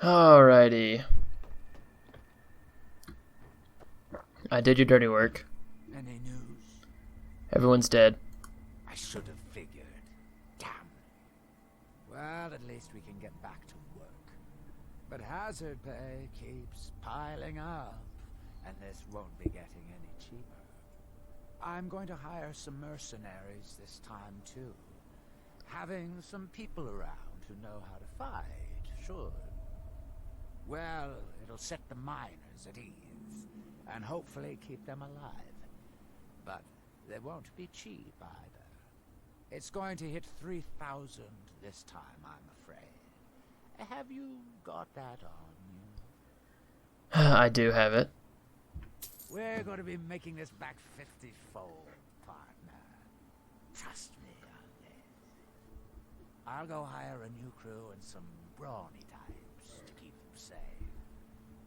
Alrighty. I did your dirty work. Any news? Everyone's dead. I should have figured. Damn. Well, at least we can get back to work. But hazard pay keeps piling up, and this won't be getting any cheaper. I'm going to hire some mercenaries this time, too. Having some people around who know how to fight should. Well, it'll set the miners at ease, and hopefully keep them alive. But they won't be cheap either. It's going to hit 3,000 this time, I'm afraid. Have you got that on you? I do have it. We're going to be making this back 50-fold, partner. Trust me on this. I'll go hire a new crew and some brawny types to keep them safe.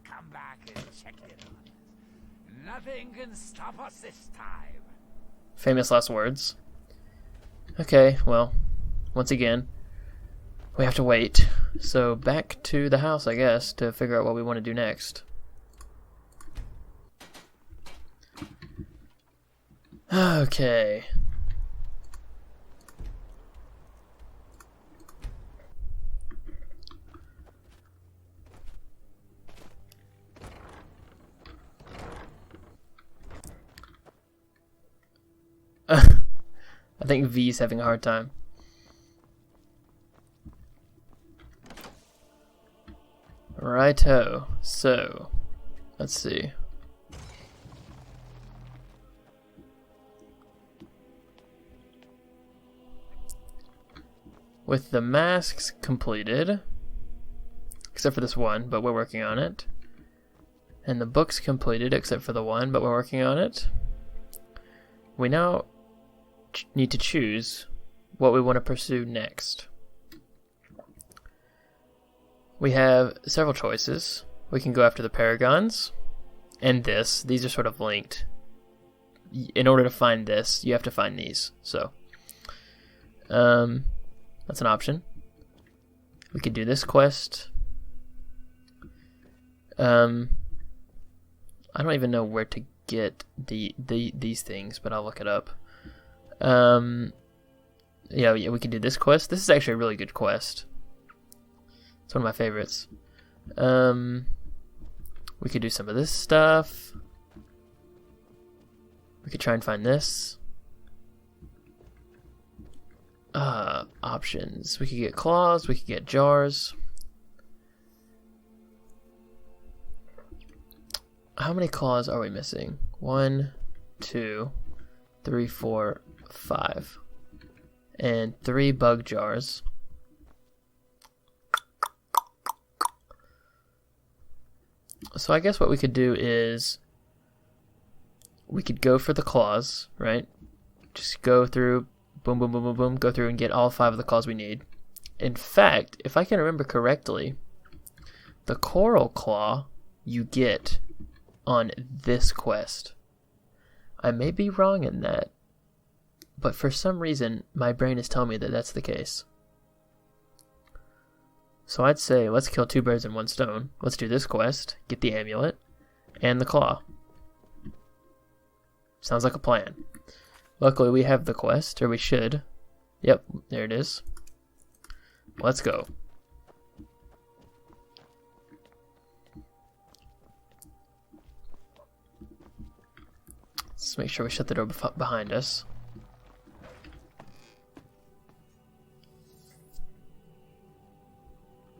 Come back and check in on us. Nothing can stop us this time. Famous last words. Okay, well, once again, we have to wait. So back to the house, I guess, to figure out what we want to do next. Okay. I think V's having a hard time. Righto. So, let's see. With the masks completed, except for this one, but we're working on it. And the books completed, except for the one, but we're working on it. We now need to choose what we want to pursue next. We have several choices. We can go after the Paragons and this. These are sort of linked. In order to find this, you have to find these. So, that's an option. We could do this quest. I don't even know where to get these things, but I'll look it up. Yeah, we could do this quest. This is actually a really good quest. It's one of my favorites. We could do some of this stuff. We could try and find this. Options. We could get claws. We could get jars. How many claws are we missing? 1, 2, 3, 4, 5. And 3 bug jars. So I guess what we could do is we could go for the claws, right? Just go through, boom, boom, boom, boom, boom, go through and get all 5 of the claws we need. In fact, if I can remember correctly, the coral claw you get on this quest. I may be wrong in that, but for some reason my brain is telling me that that's the case. So I'd say let's kill 2 birds in 1 stone. Let's do this quest, get the amulet, and the claw. Sounds like a plan. Luckily we have the quest, or we should. Yep, there it is. Let's go. Let's make sure we shut the door behind us.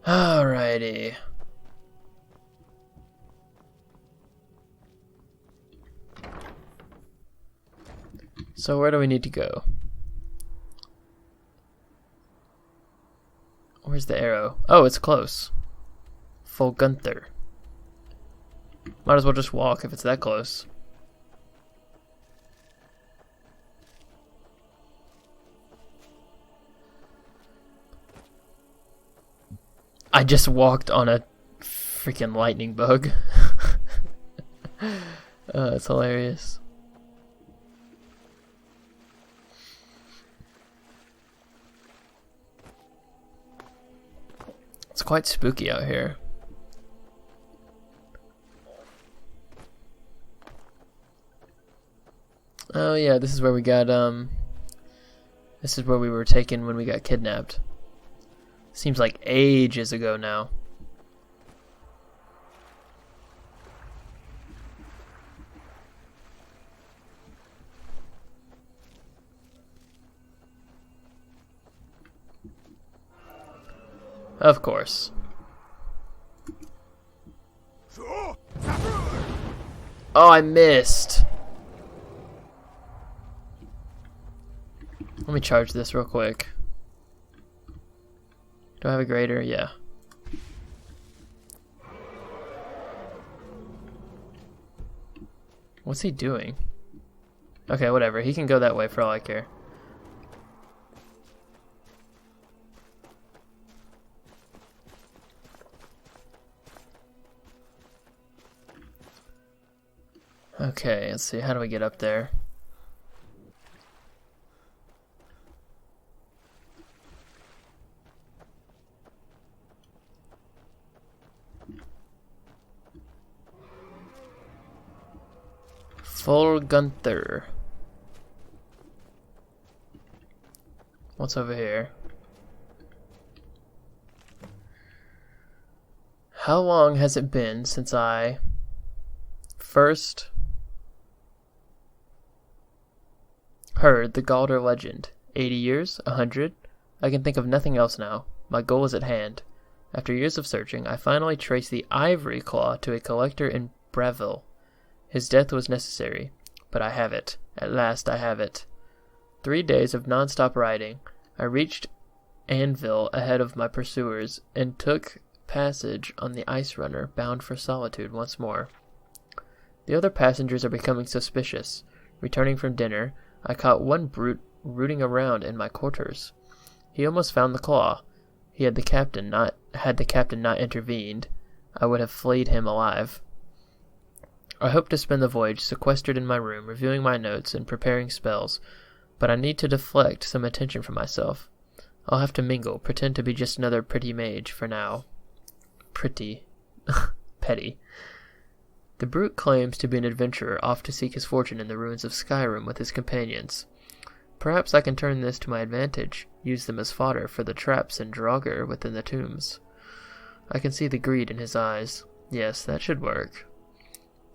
Alrighty. So where do we need to go? Where's the arrow? Oh, it's close. Full Gunther. Might as well just walk if it's that close. I just walked on a freaking lightning bug. It's hilarious. It's quite spooky out here. Oh yeah, this is where we got this is where we were taken when we got kidnapped. Seems like ages ago now. Of course. Oh, I missed. Let me charge this real quick. Do I have a grader? Yeah. What's he doing? Okay, whatever. He can go that way for all I care. Okay, let's see. How do we get up there? Full Gunther. What's over here? How long has it been since I first heard the Galder legend? 80 years? 100? I can think of nothing else now. My goal is at hand. After years of searching, I finally traced the ivory claw to a collector in Breville. His death was necessary, but I have it. At last I have it. 3 days of non-stop riding. I reached Anvil ahead of my pursuers and took passage on the ice runner bound for Solitude once more. The other passengers are becoming suspicious. Returning from dinner, I caught one brute rooting around in my quarters. He almost found the claw. Had the captain not intervened, I would have flayed him alive. I hope to spend the voyage sequestered in my room, reviewing my notes and preparing spells, but I need to deflect some attention from myself. I'll have to mingle, pretend to be just another pretty mage for now. Pretty. Petty. The brute claims to be an adventurer off to seek his fortune in the ruins of Skyrim with his companions. Perhaps I can turn this to my advantage, use them as fodder for the traps and Draugr within the tombs. I can see the greed in his eyes. Yes, that should work.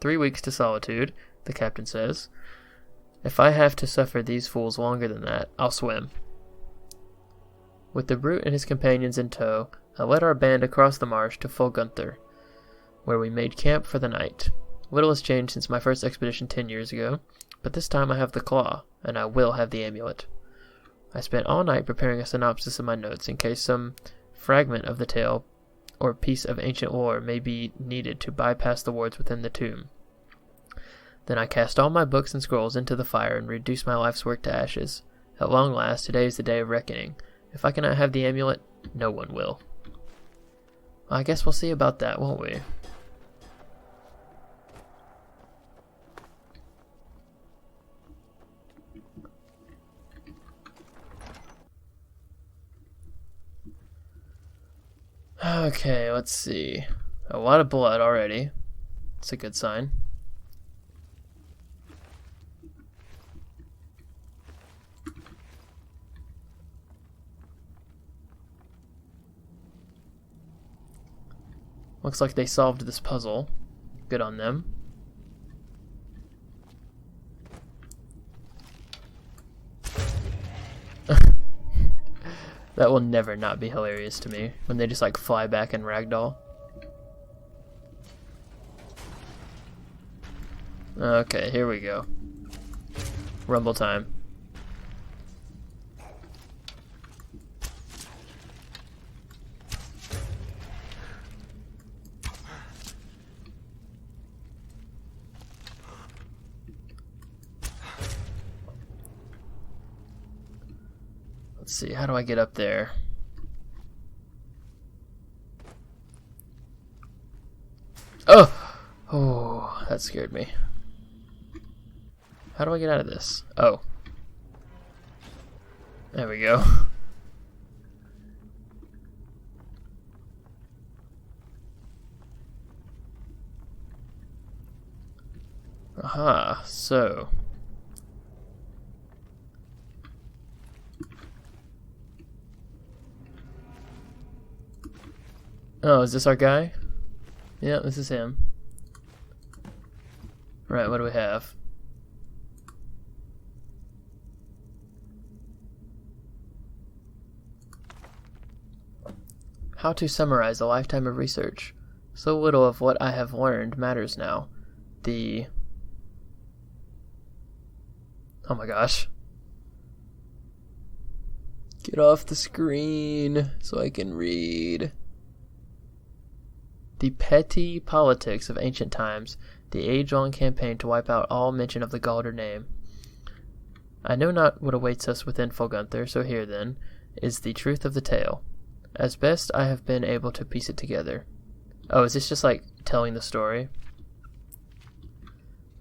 3 weeks to Solitude, the captain says. If I have to suffer these fools longer than that, I'll swim. With the brute and his companions in tow, I led our band across the marsh to Folgunther, where we made camp for the night. Little has changed since my first expedition 10 years ago, but this time I have the claw, and I will have the amulet. I spent all night preparing a synopsis of my notes in case some fragment of the tale or piece of ancient lore may be needed to bypass the wards within the tomb. Then I cast all my books and scrolls into the fire and reduced my life's work to ashes. At long last, today is the day of reckoning. If I cannot have the amulet, no one will. I guess we'll see about that, won't we? Okay, let's see. A lot of blood already. It's a good sign. Looks like they solved this puzzle. Good on them. That will never not be hilarious to me, when they just like fly back and ragdoll. Okay, here we go. Rumble time. Let's see, how do I get up there? Oh! Oh, that scared me. How do I get out of this? Oh. There we go. Aha, so Oh, is this our guy? Yeah, this is him. Right, what do we have? How to summarize a lifetime of research. So little of what I have learned matters now. Oh my gosh. Get off the screen so I can read. The petty politics of ancient times, the age-long campaign to wipe out all mention of the Galdr name. I know not what awaits us within Folgunther, so here, then, is the truth of the tale. As best I have been able to piece it together. Oh, is this just like telling the story?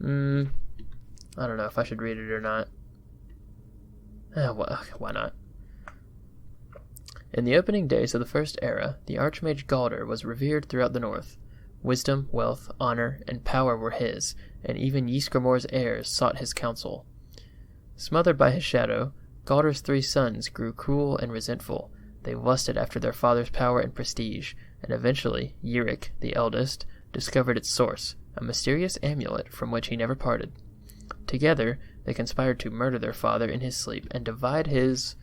I don't know if I should read it or not. Why not? In the opening days of the First Era, the Archmage Galdr was revered throughout the north. Wisdom, wealth, honor, and power were his, and even Ysgramor's heirs sought his counsel. Smothered by his shadow, Galdr's 3 sons grew cruel and resentful. They lusted after their father's power and prestige, and eventually Uric, the eldest, discovered its source, a mysterious amulet from which he never parted. Together, they conspired to murder their father in his sleep and divide his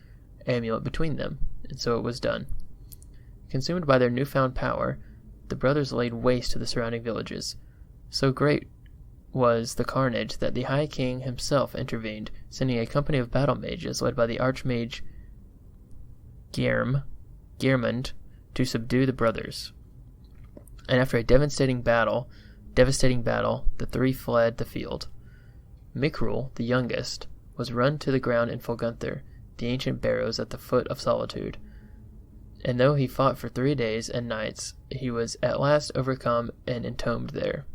amulet between them, and so it was done. Consumed by their newfound power, the brothers laid waste to the surrounding villages. So great was the carnage that the High King himself intervened, sending a company of battle mages led by the Archmage Geirmund to subdue the brothers. And after a devastating battle, the 3 fled the field. Mikrul, the youngest, was run to the ground in Folgunther, the ancient barrows at the foot of Solitude. And though he fought for 3 days and nights, he was at last overcome and entombed there,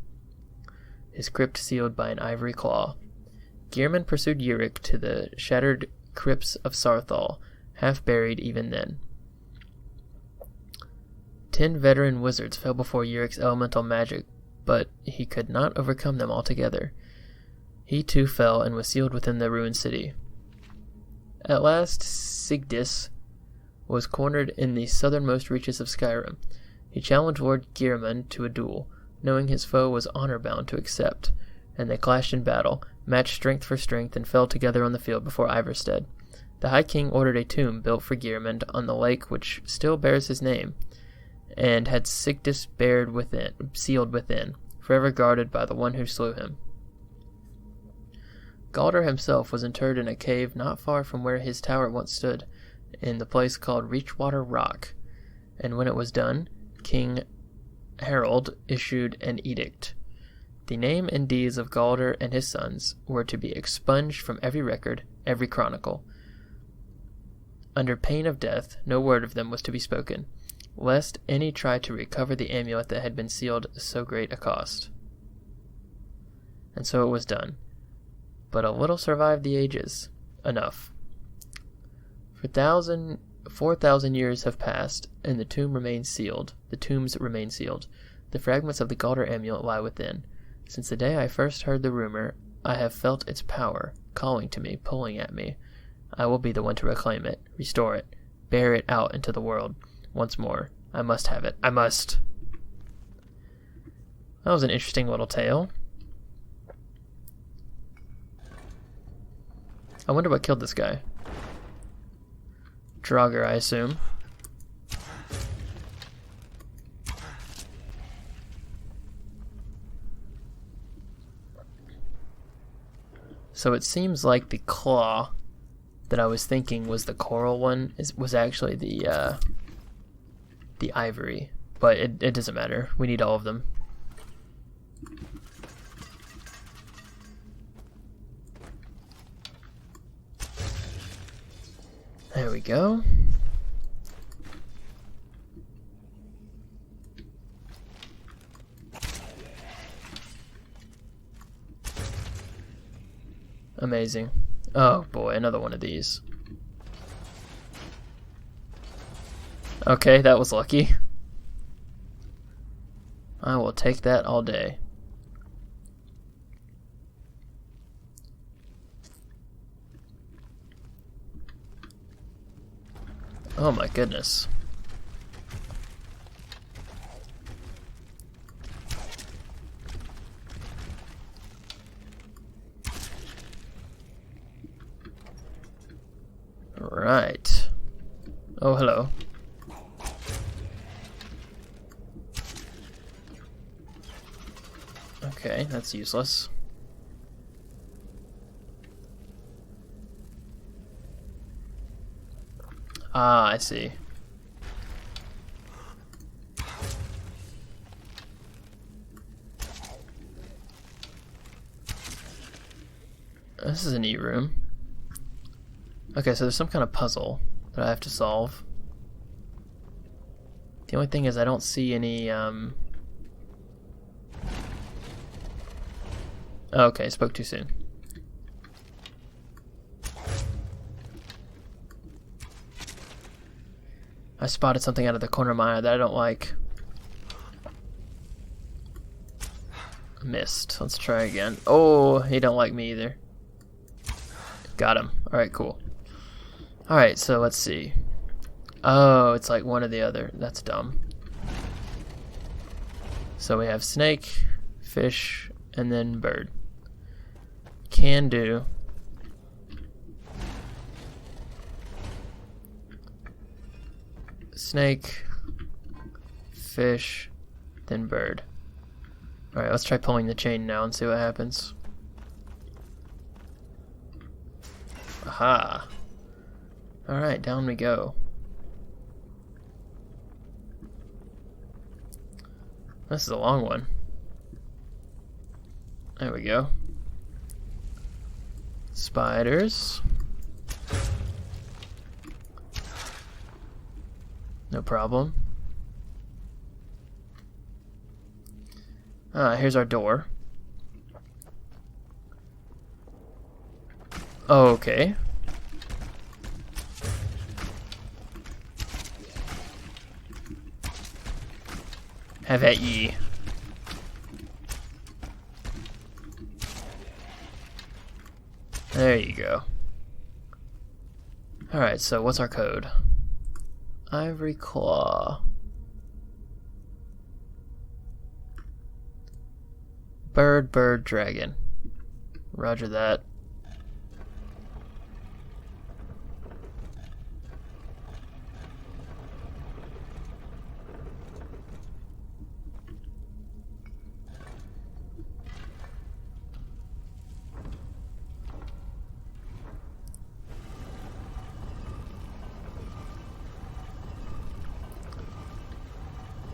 his crypt sealed by an ivory claw. Geirmund pursued Uric to the shattered crypts of Sarthal, half buried even then. 10 veteran wizards fell before Uric's elemental magic, but he could not overcome them altogether. He too fell and was sealed within the ruined city. At last, Sigdis was cornered in the southernmost reaches of Skyrim. He challenged Lord Geirmund to a duel, knowing his foe was honor-bound to accept, and they clashed in battle, matched strength for strength, and fell together on the field before Ivarstead. The High King ordered a tomb built for Geirmund on the lake which still bears his name, and had Sigdis sealed within, forever guarded by the one who slew him. Galdr himself was interred in a cave not far from where his tower once stood, in the place called Reachwater Rock, and when it was done, King Harold issued an edict. The name and deeds of Galdr and his sons were to be expunged from every record, every chronicle. Under pain of death, no word of them was to be spoken, lest any try to recover the amulet that had been sealed so great a cost. And so it was done. But a little survived the ages. Enough. For 4,000 years have passed, and the tombs remain sealed. The fragments of the Galdr amulet lie within. Since the day I first heard the rumor, I have felt its power, calling to me, pulling at me. I will be the one to reclaim it, restore it, bear it out into the world. Once more, I must have it. I must. That was an interesting little tale. I wonder what killed this guy. Draugr, I assume. So it seems like the claw that I was thinking was the coral one was actually the ivory, but it doesn't matter. We need all of them. There we go. Amazing. Oh boy, another one of these. Okay, that was lucky. I will take that all day. Oh my goodness. Right. Oh, hello. Okay, that's useless. Ah, I see. This is a neat room. Okay, so there's some kind of puzzle that I have to solve. The only thing is I don't see any, Okay, spoke too soon. I spotted something out of the corner of my eye that I don't like. Missed. Let's try again. Oh, he don't like me either. Got him. Alright, cool. Alright, so let's see. Oh, it's like one or the other. That's dumb. So we have snake, fish, and then bird. Can do. Snake, fish, then bird. Alright, let's try pulling the chain now and see what happens. Aha! Alright, down we go. This is a long one. There we go. Spiders. No problem. Here's our door. Okay. Have at ye. There you go. Alright, so what's our code? Ivory claw. Bird, bird, dragon. Roger that.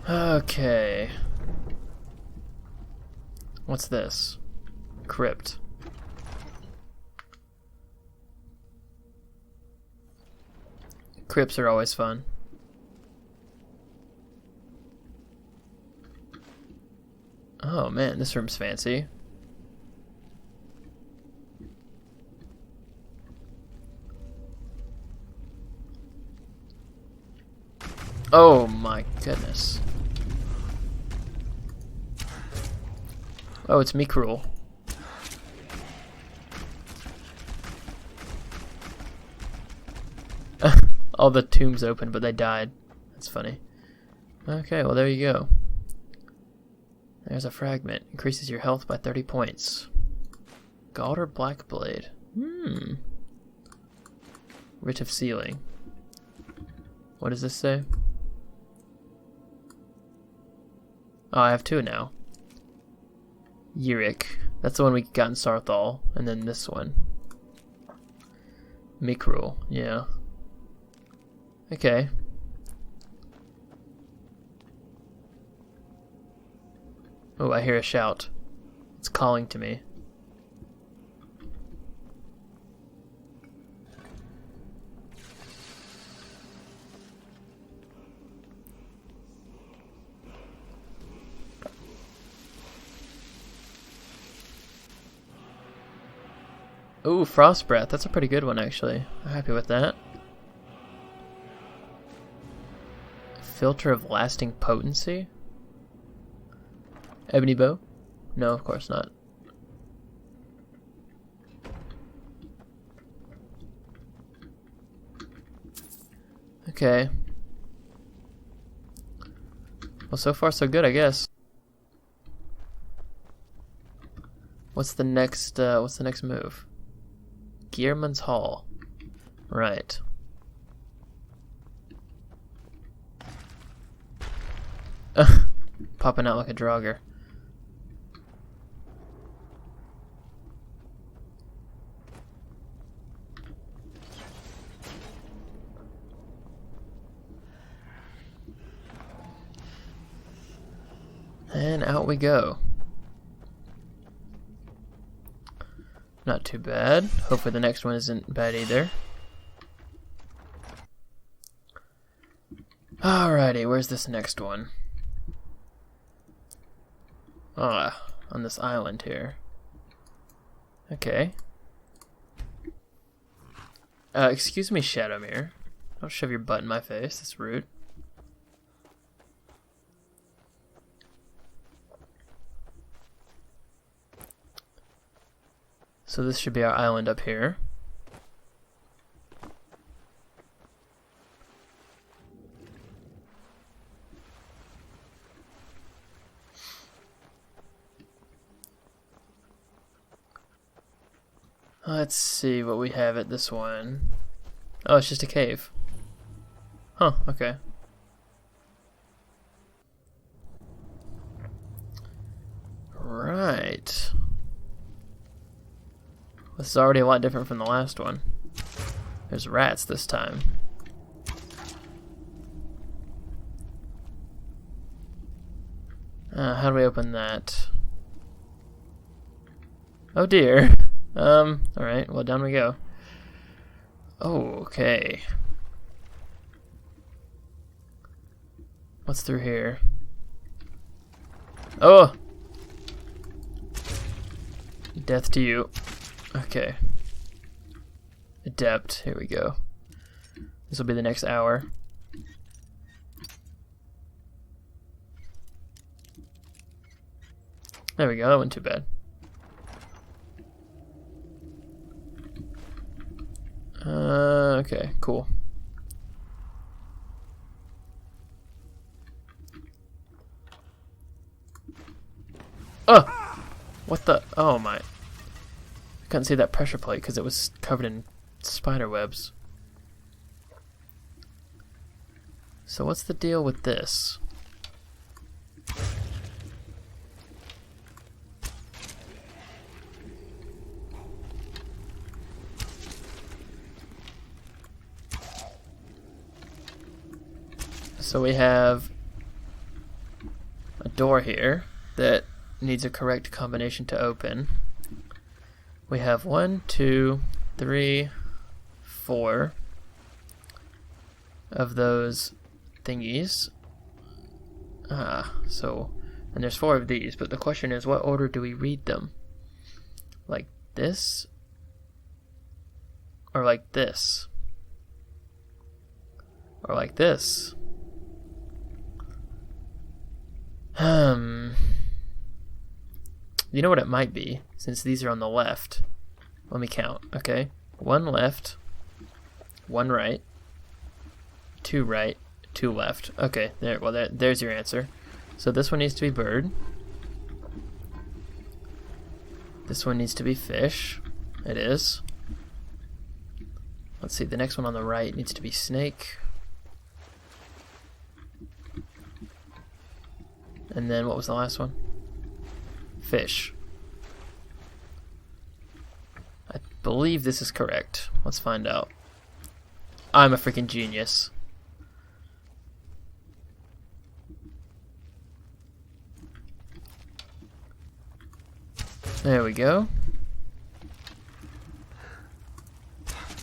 Okay. What's this? Crypt. Crypts are always fun. Oh man, this room's fancy. Oh my goodness. Oh, it's me cruel. All the tombs open, but they died. That's funny. Okay, well there you go. There's a fragment. Increases your health by 30 points. Gold or black blade? Writ of sealing. What does this say? Oh, I have two now. Yurik. That's the one we got in Sarthal. And then this one. Mikrul. Yeah. Okay. Oh, I hear a shout. It's calling to me. Ooh, Frost Breath. That's a pretty good one, actually. I'm happy with that. Filter of lasting potency? Ebony Bow? No, of course not. Okay. Well, so far so good, I guess. What's the next move? Gearman's Hall. Right. Popping out like a Draugr. And out we go. Not too bad. Hopefully the next one isn't bad either. Alrighty, where's this next one? Ah, on this island here. Okay. Excuse me, Shadowmere. Don't shove your butt in my face, that's rude. So this should be our island up here. Let's see what we have at this one. Oh, it's just a cave. Huh, okay. Right. This is already a lot different from the last one. There's rats this time. How do we open that? Oh dear. Alright, well down we go. Oh, okay. What's through here? Oh! Death to you. Okay. Adept, here we go. This will be the next hour. There we go, that wasn't too bad. Okay, cool. Oh! What the? Oh my. I couldn't see that pressure plate because it was covered in spider webs. So what's the deal with this? So we have a door here that needs a correct combination to open. We have 1, 2, 3, 4 of those thingies. And there's 4 of these, but the question is, what order do we read them? Like this? Or like this? Or like this? You know what it might be, since these are on the left. Let me count, okay? 1 left, 1 right, 2 right, 2 left. Okay, there's your answer. So this one needs to be bird. This one needs to be fish. It is. Let's see, the next one on the right needs to be snake. And then what was the last one? Fish. I believe this is correct. Let's find out. I'm a freaking genius. There we go.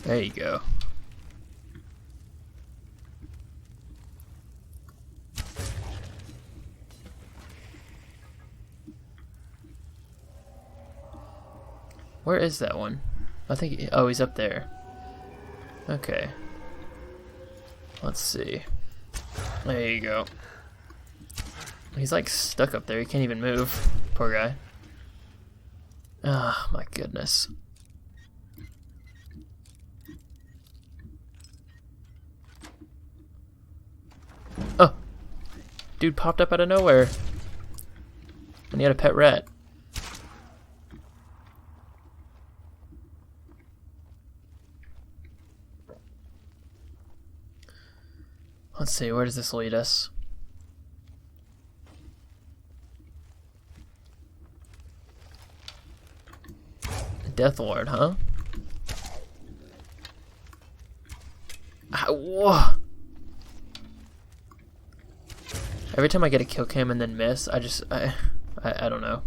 There you go. Where is that one? I think, oh, he's up there. Okay. Let's see. There you go. He's like stuck up there. He can't even move. Poor guy. Ah, my goodness. Oh! Dude popped up out of nowhere. And he had a pet rat. Let's see, where does this lead us? Death Lord, huh? Whoa. Every time I get a kill cam and then miss, I don't know.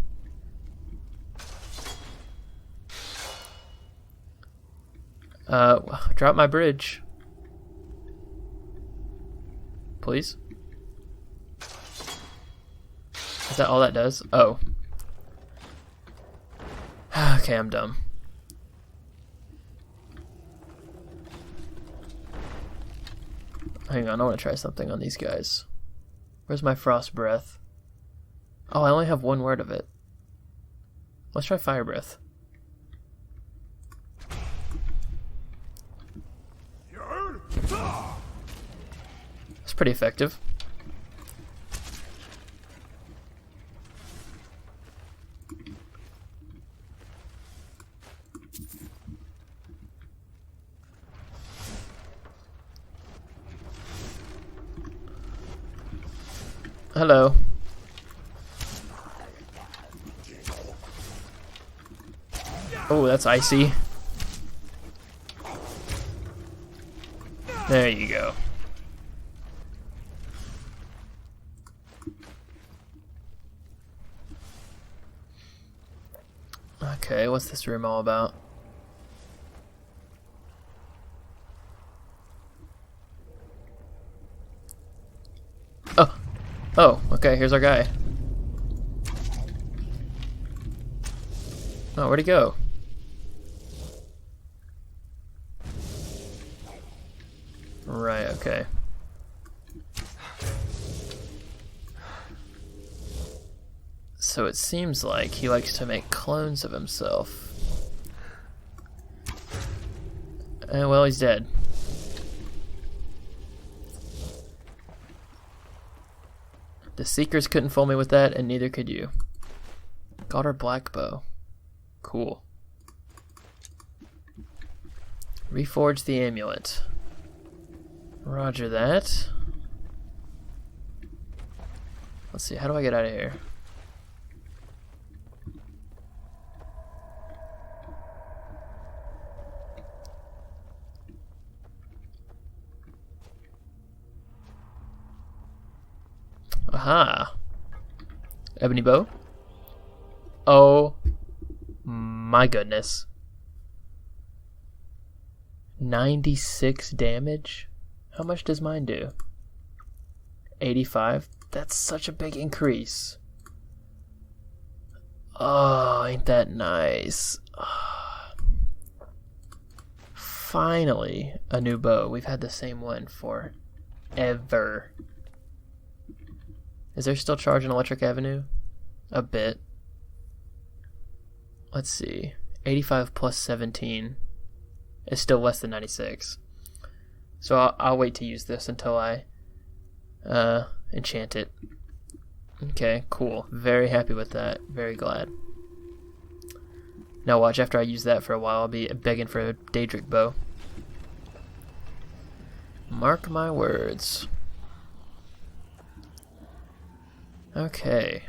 Drop my bridge. Please? Is that all that does? Oh. Okay, I'm dumb. Hang on, I want to try something on these guys. Where's my frost breath? Oh, I only have one word of it. Let's try fire breath. It's pretty effective. Hello. Oh, that's icy. There you go. Okay, what's this room all about? Oh! Oh, okay, here's our guy. Oh, where'd he go? Right, okay. So it seems like he likes to make clones of himself. And well, he's dead. The Seekers couldn't fool me with that, and neither could you. Got our black bow. Cool. Reforge the amulet. Roger that. Let's see, how do I get out of here? Aha! Ebony bow? Oh my goodness. 96 damage? How much does mine do? 85? That's such a big increase. Oh, ain't that nice. Finally, a new bow. We've had the same one for ever. Is there still charge in Electric Avenue? A bit. Let's see. 85 plus 17 is still less than 96. So I'll wait to use this until I enchant it. Okay, cool. Very happy with that. Very glad. Now watch, after I use that for a while, I'll be begging for a Daedric bow. Mark my words. Okay.